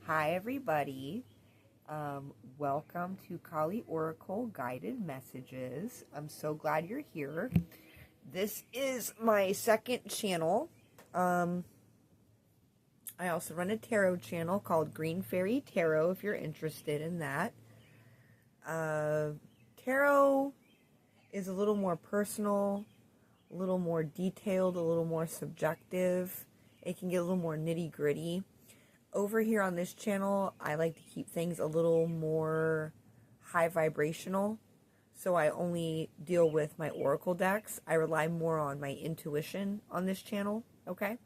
Hi, everybody. Welcome to Kali Oracle Guided Messages. I'm so glad you're here. This is my second channel. I also run a tarot channel called Green Fairy Tarot if you're interested in that. Tarot is a little more personal, a little more detailed, a little more subjective. It can get a little more nitty-gritty. Over here on this channel, I like to keep things a little more high vibrational. So I only deal with my oracle decks. I rely more on my intuition on this channel, okay?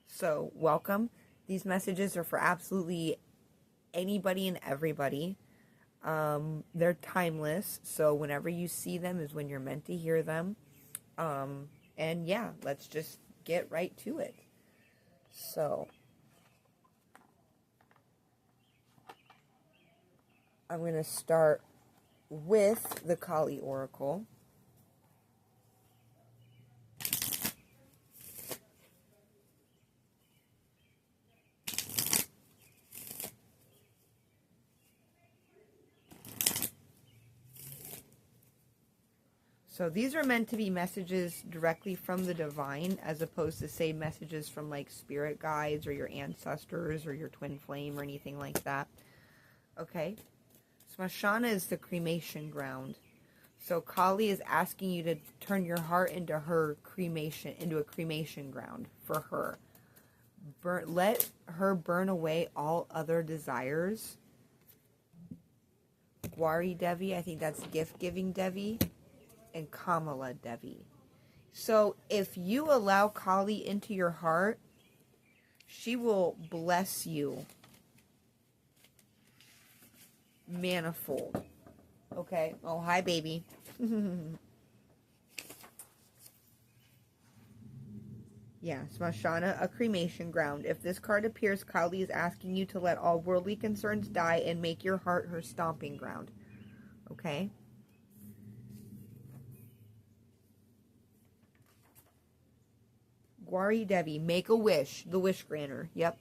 So welcome. These messages are for absolutely anybody and everybody. They're timeless, so whenever you see them is when you're meant to hear them. And yeah, let's just get right to it. So I'm going to start with the Kali Oracle. So these are meant to be messages directly from the divine, as opposed to, say, messages from like spirit guides or your ancestors or your twin flame or anything like that. Okay. Smashana is the cremation ground. So Kali is asking you to turn your heart into a cremation ground for her. Let her burn away all other desires. Gauri Devi, I think that's gift-giving Devi, and Kamala Devi. So if you allow Kali into your heart, she will bless you manifold. Okay. Oh, hi, baby. Yeah, Smashana, a cremation ground. If this card appears, Kali is asking you to let all worldly concerns die and make your heart her stomping ground. Okay? Gauri Devi, make a wish. The wish granter. Yep.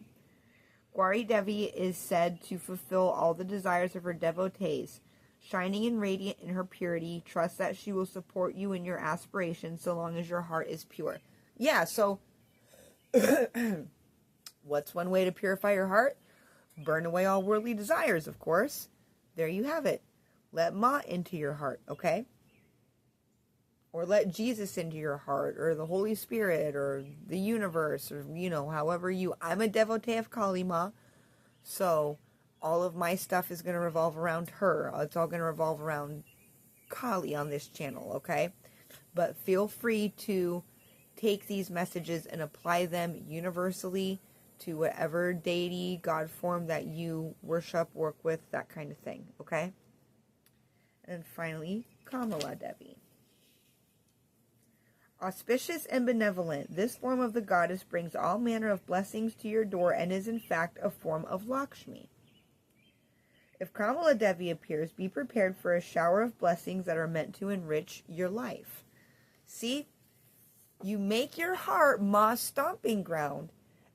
Gauri Devi is said to fulfill all the desires of her devotees. Shining and radiant in her purity, trust that she will support you in your aspirations so long as your heart is pure. Yeah, so what's one way to purify your heart? Burn away all worldly desires, of course. There you have it. Let Ma into your heart, okay? Or let Jesus into your heart, or the Holy Spirit, or the universe, or, however I'm a devotee of Kali Ma, so all of my stuff is going to revolve around her. It's all going to revolve around Kali on this channel, okay? But feel free to take these messages and apply them universally to whatever deity, God form that you worship, work with, that kind of thing, okay? And finally, Kamala Devi. Auspicious and benevolent, this form of the goddess brings all manner of blessings to your door and is in fact a form of Lakshmi. If Kamala Devi appears, be prepared for a shower of blessings that are meant to enrich your life. See? You make your heart Ma's stomping ground,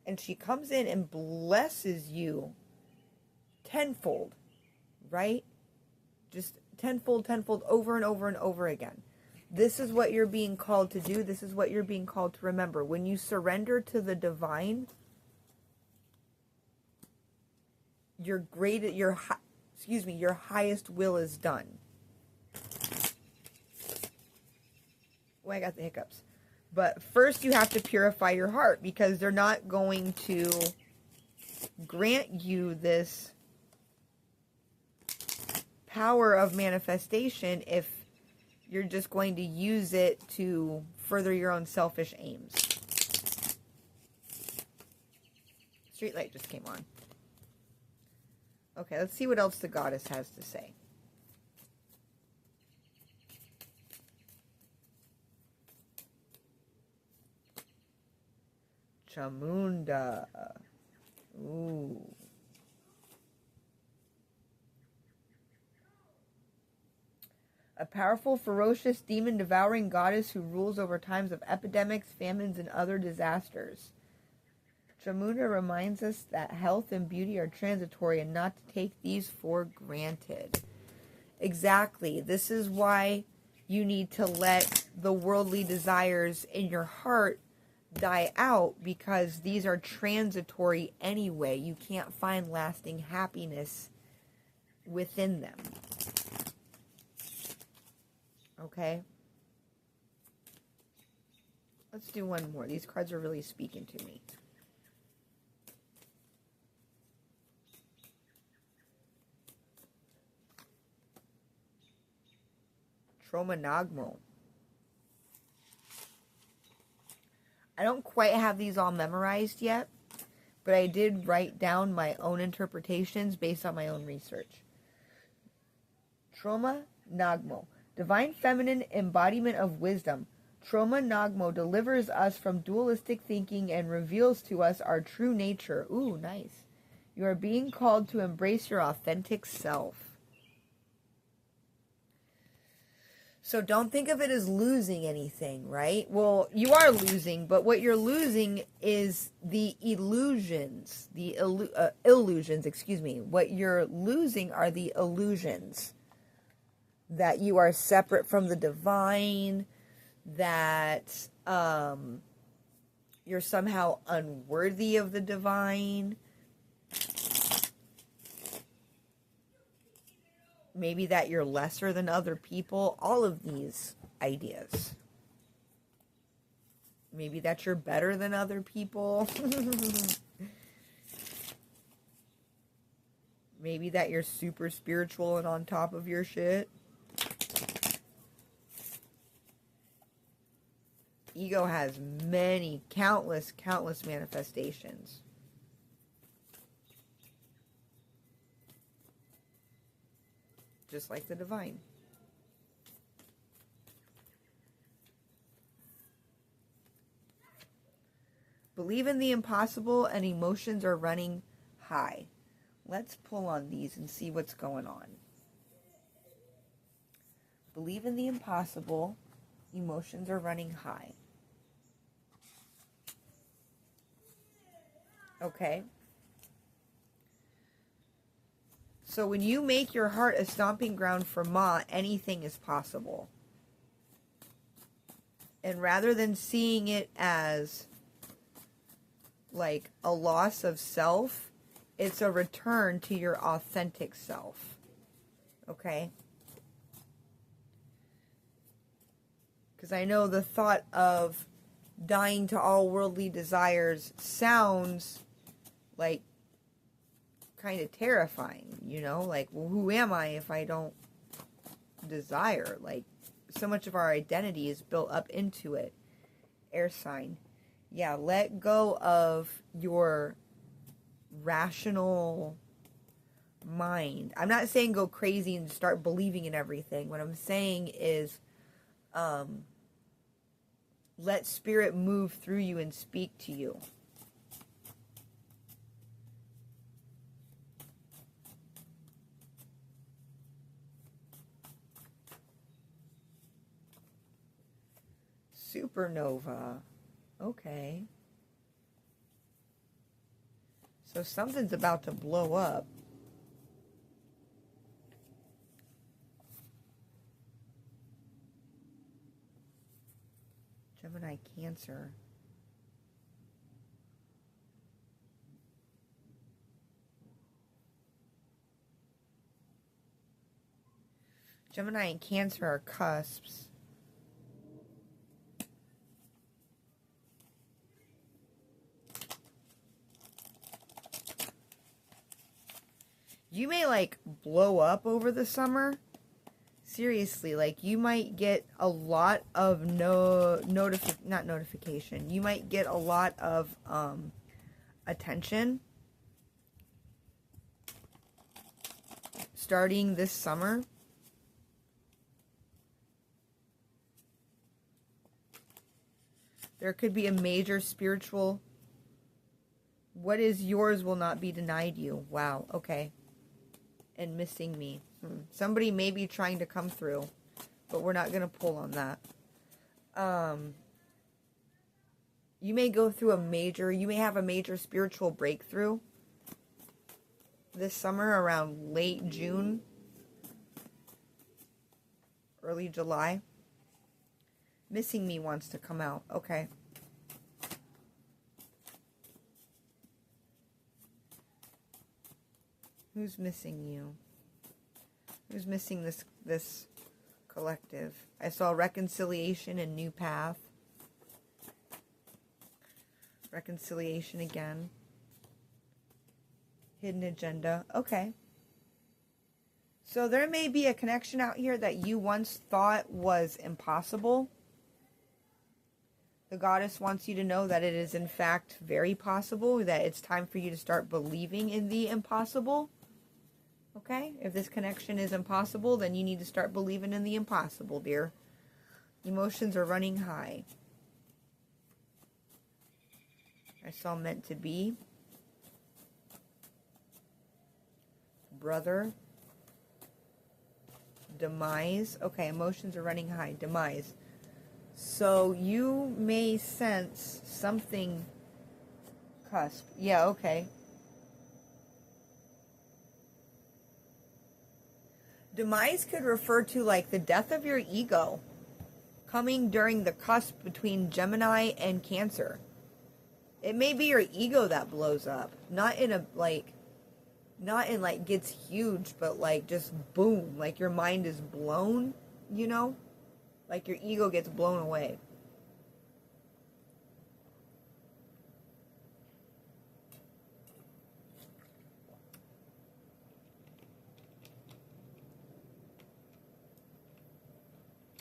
and she comes in and blesses you tenfold, right? Just tenfold, over and over and over again. This is what you're being called to do. This is what you're being called to remember. When you surrender to the divine, your highest will is done. Oh, I got the hiccups. But first you have to purify your heart, because they're not going to grant you this power of manifestation if you're just going to use it to further your own selfish aims. Street light just came on. Okay, let's see what else the goddess has to say. Chamunda. Ooh. A powerful, ferocious, demon-devouring goddess who rules over times of epidemics, famines, and other disasters. Jamuna reminds us that health and beauty are transitory and not to take these for granted. Exactly. This is why you need to let the worldly desires in your heart die out, because these are transitory anyway. You can't find lasting happiness within them. Okay? Let's do one more. These cards are really speaking to me. Tromanagmo. I don't quite have these all memorized yet, but I did write down my own interpretations based on my own research. Tromanagmo, divine feminine embodiment of wisdom. Tromanagmo delivers us from dualistic thinking and reveals to us our true nature. Ooh, nice. You are being called to embrace your authentic self. So don't think of it as losing anything, right? Well, you are losing, but what you're losing is the illusions. Illusions, excuse me. What you're losing are the illusions that you are separate from the divine, that you're somehow unworthy of the divine. Maybe that you're lesser than other people. All of these ideas. Maybe that you're better than other people. Maybe that you're super spiritual and on top of your shit. Ego has many, countless manifestations. Just like the divine. Believe in the impossible and emotions are running high. Let's pull on these and see what's going on. Believe in the impossible, emotions are running high. Okay. So when you make your heart a stomping ground for Ma, anything is possible. And rather than seeing it as like a loss of self, it's a return to your authentic self. Okay? Because I know the thought of dying to all worldly desires sounds like kind of terrifying, you know, like, well, who am I if I don't desire? Like, so much of our identity is built up into it. Air sign. Yeah, let go of your rational mind. I'm not saying go crazy and start believing in everything. What I'm saying is let spirit move through you and speak to you. Supernova. Okay. So something's about to blow up. Gemini, Cancer. Gemini and Cancer are cusps. You may like blow up over the summer. Seriously, like you might get a lot of not notification. You might get a lot of attention starting this summer. There could be a major spiritual. What is yours will not be denied you. Wow, okay. And missing me. Somebody may be trying to come through, but we're not going to pull on that. You may go through you may have a major spiritual breakthrough this summer around late June, early July. Missing me wants to come out. Okay. Who's missing you? Who's missing this collective? I saw reconciliation and new path. Reconciliation again. Hidden agenda. Okay. So there may be a connection out here that you once thought was impossible. The goddess wants you to know that it is in fact very possible, that it's time for you to start believing in the impossible. Okay? If this connection is impossible, then you need to start believing in the impossible, dear. Emotions are running high. I saw meant to be. Brother. Demise. Okay, emotions are running high. Demise. So you may sense something cusp. Yeah, okay. Demise could refer to like the death of your ego coming during the cusp between Gemini and Cancer. It may be your ego that blows up. Not in gets huge, but like just boom. Like your mind is blown, you know? Like your ego gets blown away.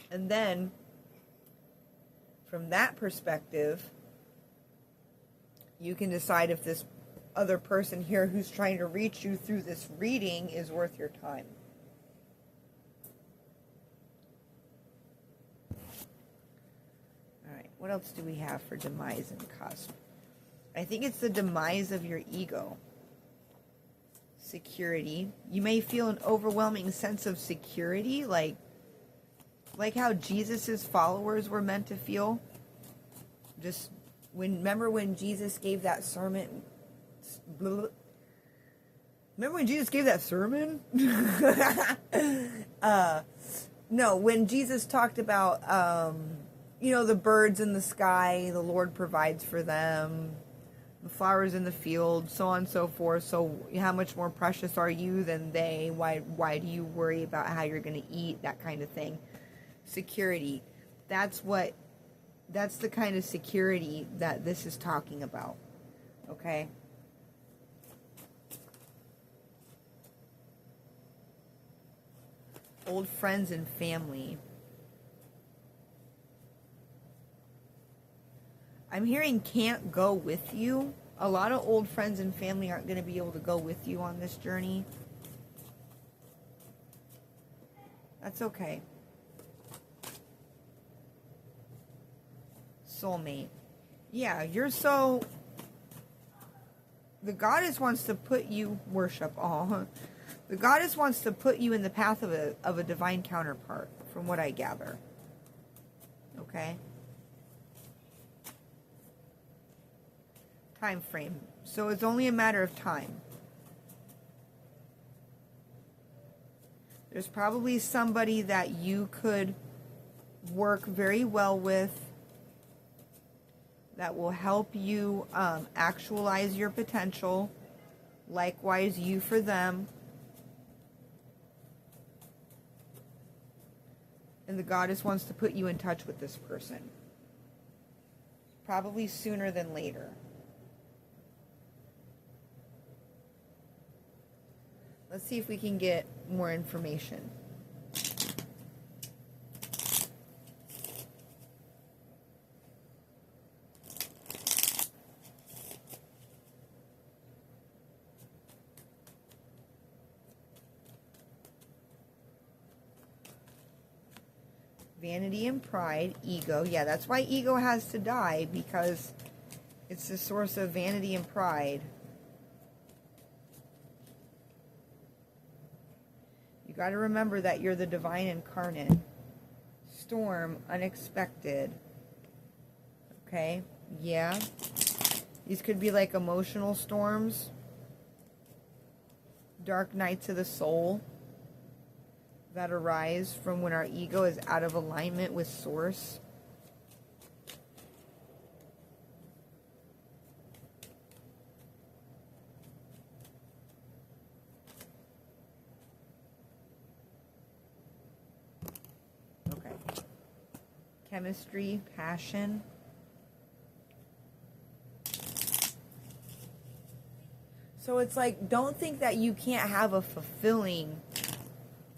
And then, from that perspective, you can decide if this other person here who's trying to reach you through this reading is worth your time. All right, what else do we have for demise and cusp? I think it's the demise of your ego. Security. You may feel an overwhelming sense of security, like how Jesus's followers were meant to feel. Just remember when Jesus gave that sermon. Remember when Jesus gave that sermon? No, when Jesus talked about, the birds in the sky, the Lord provides for them, the flowers in the field, so on and so forth. So how much more precious are you than they? Why do you worry about how you're going to eat? That kind of thing. Security. That's the kind of security that this is talking about. Okay? Old friends and family. I'm hearing can't go with you. A lot of old friends and family aren't going to be able to go with you on this journey. That's okay. Soulmate. Yeah, the goddess wants to put you, the goddess wants to put you in the path of a divine counterpart, from what I gather. Okay? Time frame. So it's only a matter of time. There's probably somebody that you could work very well with, that will help you actualize your potential. Likewise, you for them. And the goddess wants to put you in touch with this person. Probably sooner than later. Let's see if we can get more information. Vanity and pride, ego. Yeah, that's why ego has to die, because it's the source of vanity and pride. You got to remember that you're the divine incarnate. Storm, unexpected. Okay? Yeah. These could be like emotional storms, dark nights of the soul that arise from when our ego is out of alignment with Source. Okay. Chemistry, passion. So it's like, don't think that you can't have a fulfilling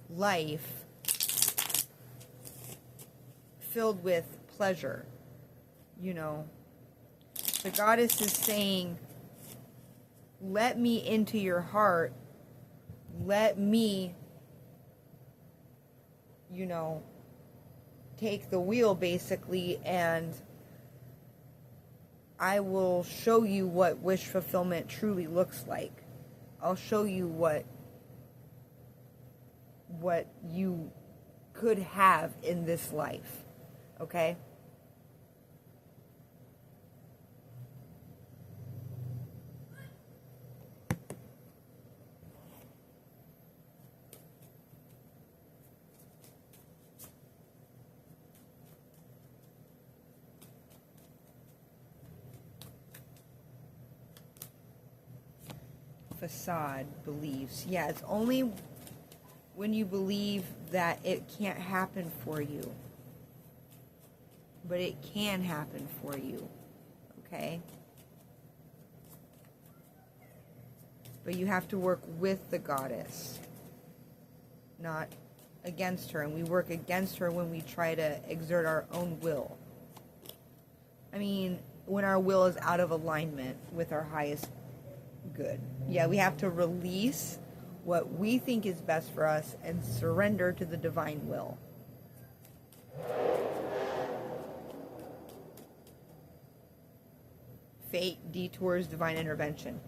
life filled with pleasure. You know, the goddess is saying, let me into your heart. Let me, you know, take the wheel basically, and I will show you what wish fulfillment truly looks like. I'll show you what you could have in this life. Okay? Facade beliefs. Yeah, it's only when you believe that it can't happen for you. But it can happen for you. Okay? But you have to work with the goddess, not against her. And we work against her when we try to exert our own will. I mean, when our will is out of alignment with our highest good. Yeah, we have to release what we think is best for us and surrender to the divine will. Fate, detours, divine intervention.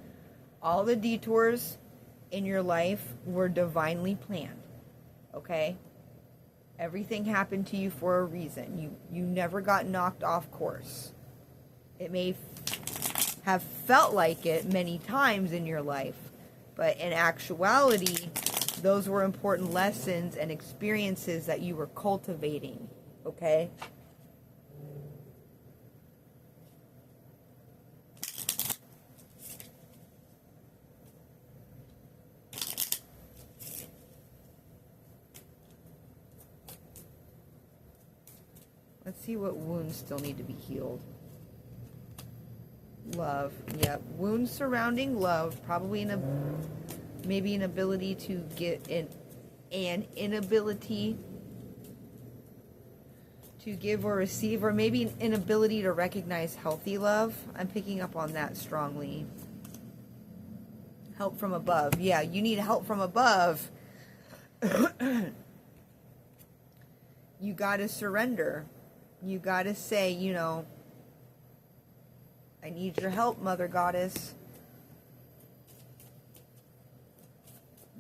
All the detours in your life were divinely planned. Okay? Everything happened to you for a reason. You never got knocked off course. It may have felt like it many times in your life, but in actuality, those were important lessons and experiences that you were cultivating. Okay? Let's see what wounds still need to be healed. Love. Yep. Wounds surrounding love. Probably maybe an ability to get an inability to give or receive, or maybe an inability to recognize healthy love. I'm picking up on that strongly. Help from above. Yeah, you need help from above. You gotta surrender. You gotta say, you know, I need your help, Mother Goddess.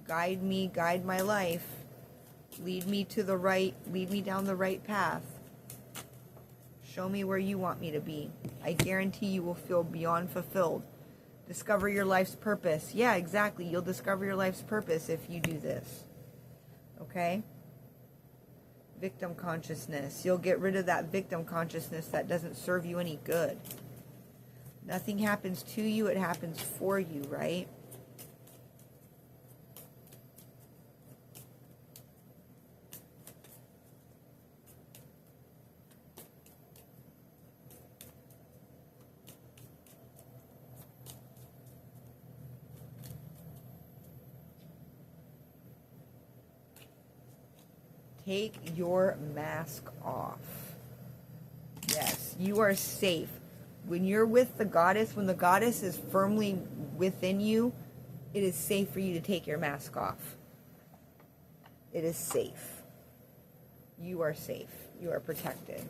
Guide me, guide my life. Lead me down the right path. Show me where you want me to be. I guarantee you will feel beyond fulfilled. Discover your life's purpose. Yeah, exactly. You'll discover your life's purpose if you do this. Okay? Victim consciousness. You'll get rid of that victim consciousness that doesn't serve you any good. Nothing happens to you, it happens for you, right? Take your mask off. Yes, you are safe. When you're with the goddess, when the goddess is firmly within you, it is safe for you to take your mask off. It is safe. You are safe. You are protected.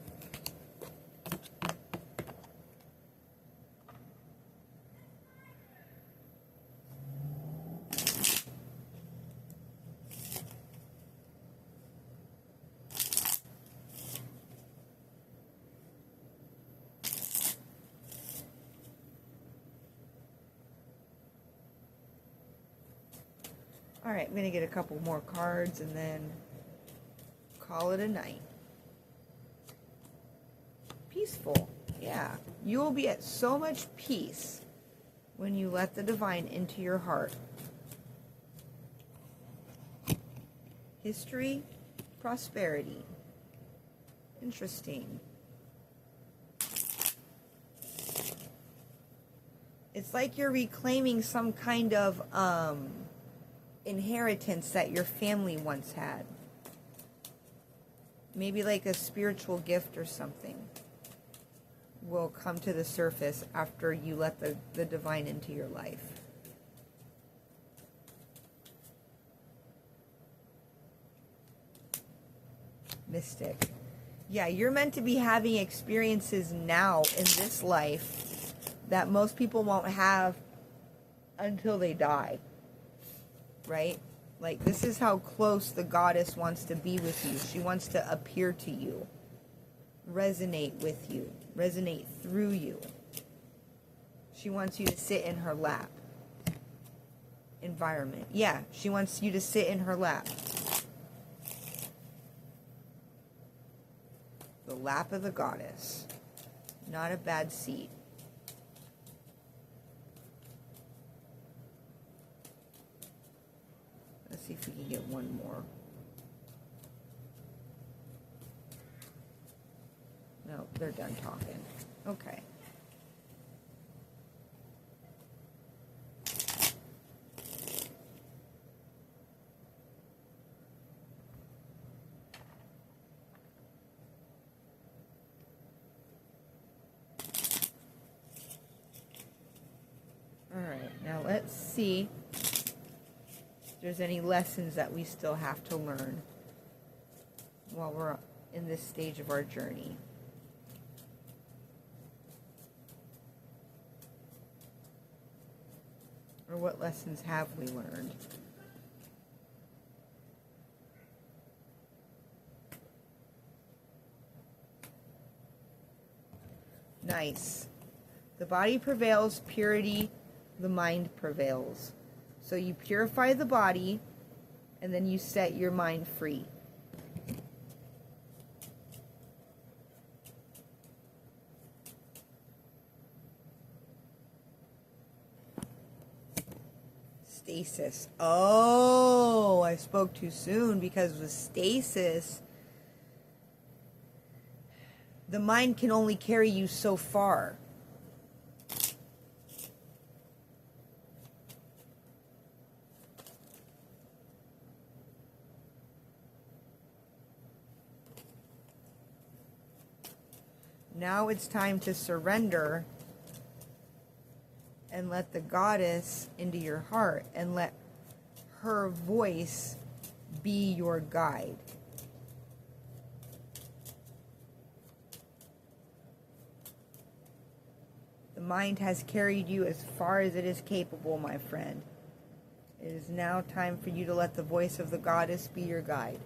Alright, I'm going to get a couple more cards and then call it a night. Peaceful. Yeah. You will be at so much peace when you let the divine into your heart. History, prosperity. Interesting. It's like you're reclaiming some kind of inheritance that your family once had. Maybe like a spiritual gift or something will come to the surface after you let the divine into your life. Mystic. Yeah, you're meant to be having experiences now in this life that most people won't have until they die. Right? Like, this is how close the goddess wants to be with you. She wants to appear to you, resonate with you, resonate through you. She wants you to sit in her lap. Environment. Yeah, she wants you to sit in her lap. The lap of the goddess. Not a bad seat. Let's see if we can get one more. No, they're done talking. Okay. All right, now let's see if there's any lessons that we still have to learn while we're in this stage of our journey. Or what lessons have we learned? Nice. The body prevails, purity, the mind prevails. So you purify the body, and then you set your mind free. Stasis. Oh, I spoke too soon, because with stasis, the mind can only carry you so far. Now it's time to surrender and let the goddess into your heart and let her voice be your guide. The mind has carried you as far as it is capable, my friend. It is now time for you to let the voice of the goddess be your guide.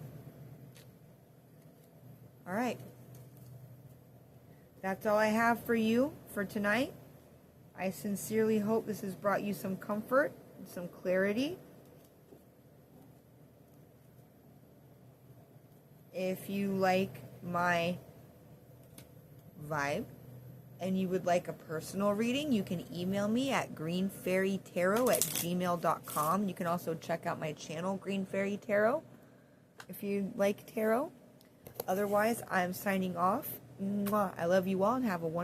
All right. That's all I have for you for tonight. I sincerely hope this has brought you some comfort and some clarity. If you like my vibe and you would like a personal reading, you can email me at greenfairytarot@gmail.com. You can also check out my channel, Green Fairy Tarot, if you like tarot. Otherwise, I'm signing off. Mwah. I love you all and have a wonderful